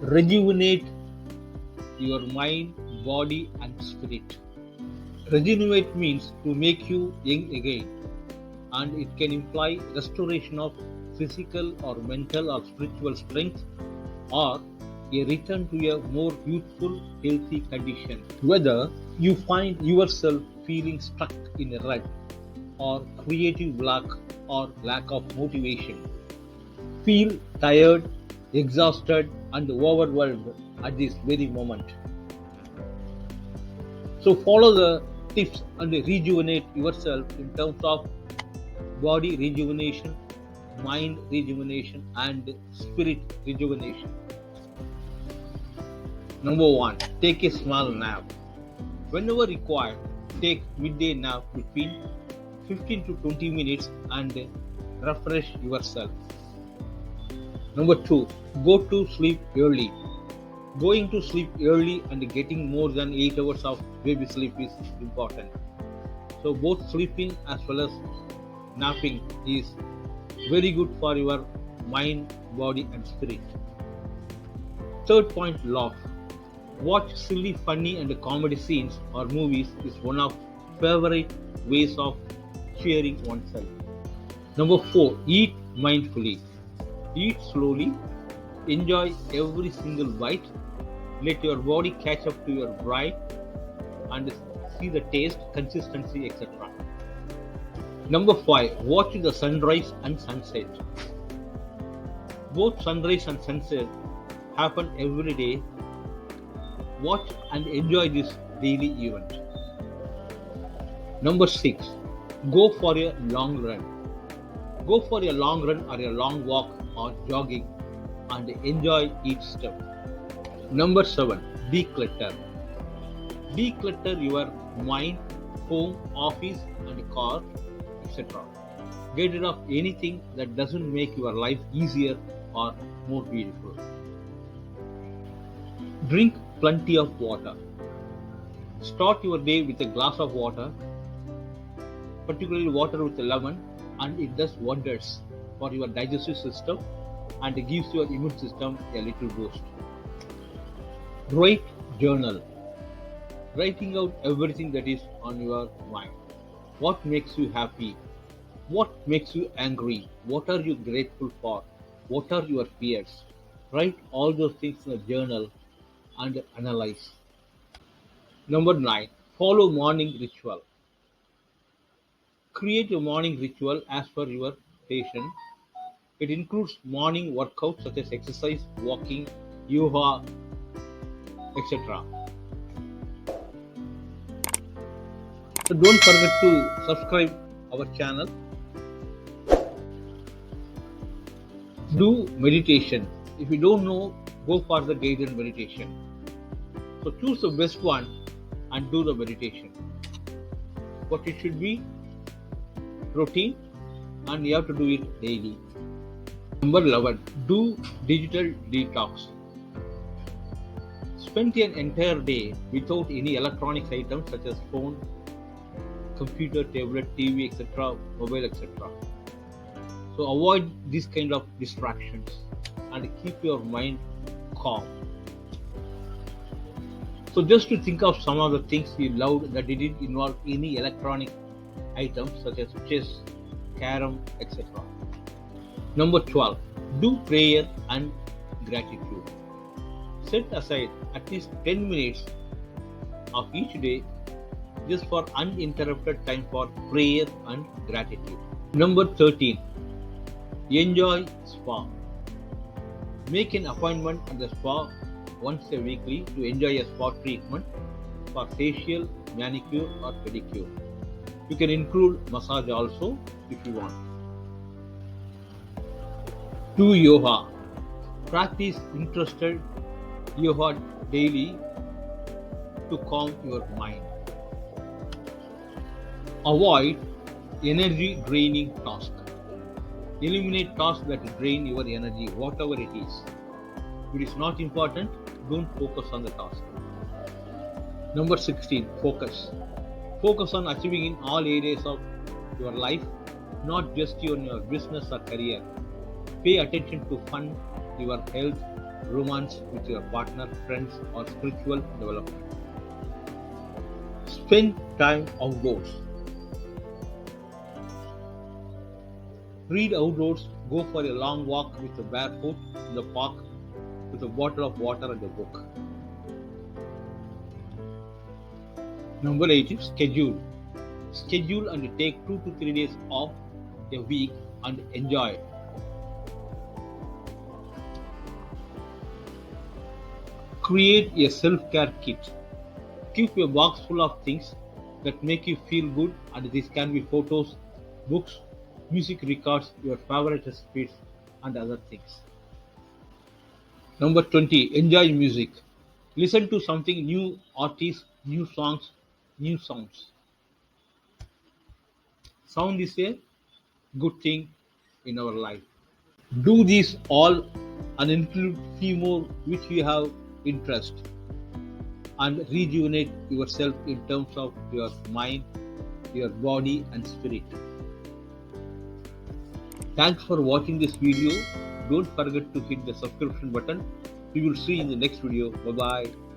Rejuvenate your mind, body, and spirit. Regenerate means to make you young again, and it can imply restoration of physical or mental or spiritual strength or a return to a more youthful, healthy condition. Whether you find yourself feeling stuck in a rut or creative block or lack of motivation, feel tired, exhausted, and overwhelmed at this very moment. So follow the tips and rejuvenate yourself in terms of body rejuvenation, mind rejuvenation, and spirit rejuvenation. Number one, take a small nap. Whenever required, take midday nap between 15 to 20 minutes and refresh yourself. Number two, go to sleep early. Going to sleep early and getting more than 8 hours of baby sleep is important. So both sleeping as well as napping is very good for your mind, body and spirit. Third point, laugh. Watch silly, funny and comedy scenes or movies is one of favorite ways of cheering oneself. Number 4, eat mindfully. Eat slowly, enjoy every single bite, let your body catch up to your bite and see the taste, consistency, etc. Number 5, watch the sunrise and sunset. Both sunrise and sunset happen every day. Watch and enjoy this daily event. Number 6, go for a long run. Go for a long run or a long walk or jogging and enjoy each step. Number 7, declutter. Declutter your mind, home, office and car, etc. Get rid of anything that doesn't make your life easier or more beautiful. Drink plenty of water. Start your day with a glass of water, particularly water with lemon, and it does wonders for your digestive system and gives your immune system a little boost. Write journal. Writing out everything that is on your mind. What makes you happy? What makes you angry? What are you grateful for? What are your fears? Write all those things in a journal and analyze. Number 9, follow morning ritual. Create a morning ritual as per your passion. It includes morning workouts such as exercise, walking, yoga, etc. So don't forget to subscribe our channel. Do meditation. If you don't know, go for the guided meditation. So choose the best one and do the meditation. But it should be routine and you have to do it daily. Number 11, do digital detox. Spend an entire day without any electronic items such as phone, computer, tablet, TV, etc., mobile, etc. So avoid these kind of distractions and keep your mind calm. So just to think of some of the things you loved that didn't involve any electronic items such as chess, carom, etc. Number 12, do prayer and gratitude. Set aside at least 10 minutes of each day just for uninterrupted time for prayer and gratitude. Number 13, enjoy spa. Make an appointment at the spa once a weekly to enjoy a spa treatment for facial, manicure or pedicure. You can include massage also if you want. Do yoga. Practice interested yoga daily to calm your mind. Avoid energy draining tasks. Eliminate tasks that drain your energy, whatever it is. If it is not important, don't focus on the task. Number 16, focus. Focus on achieving in all areas of your life, not just in your business or career. Pay attention to fun, your health, romance with your partner, friends, or spiritual development. Spend time outdoors. Read outdoors, go for a long walk with a barefoot in the park with a bottle of water and a book. Number 8 is schedule. Schedule and take 2 to 3 days off a week and enjoy. Create a self-care kit. Keep a box full of things that make you feel good, and these can be photos, books, music records, your favorite recipes, and other things. Number 20. Enjoy music. Listen to something new artists, new songs, new sounds. Sound is a good thing in our life. Do these all and include few more which you have interest, and rejuvenate yourself in terms of your mind, your body and spirit. Thanks for watching this video. Don't forget to hit the subscription button. We will see you in the next video. Bye bye.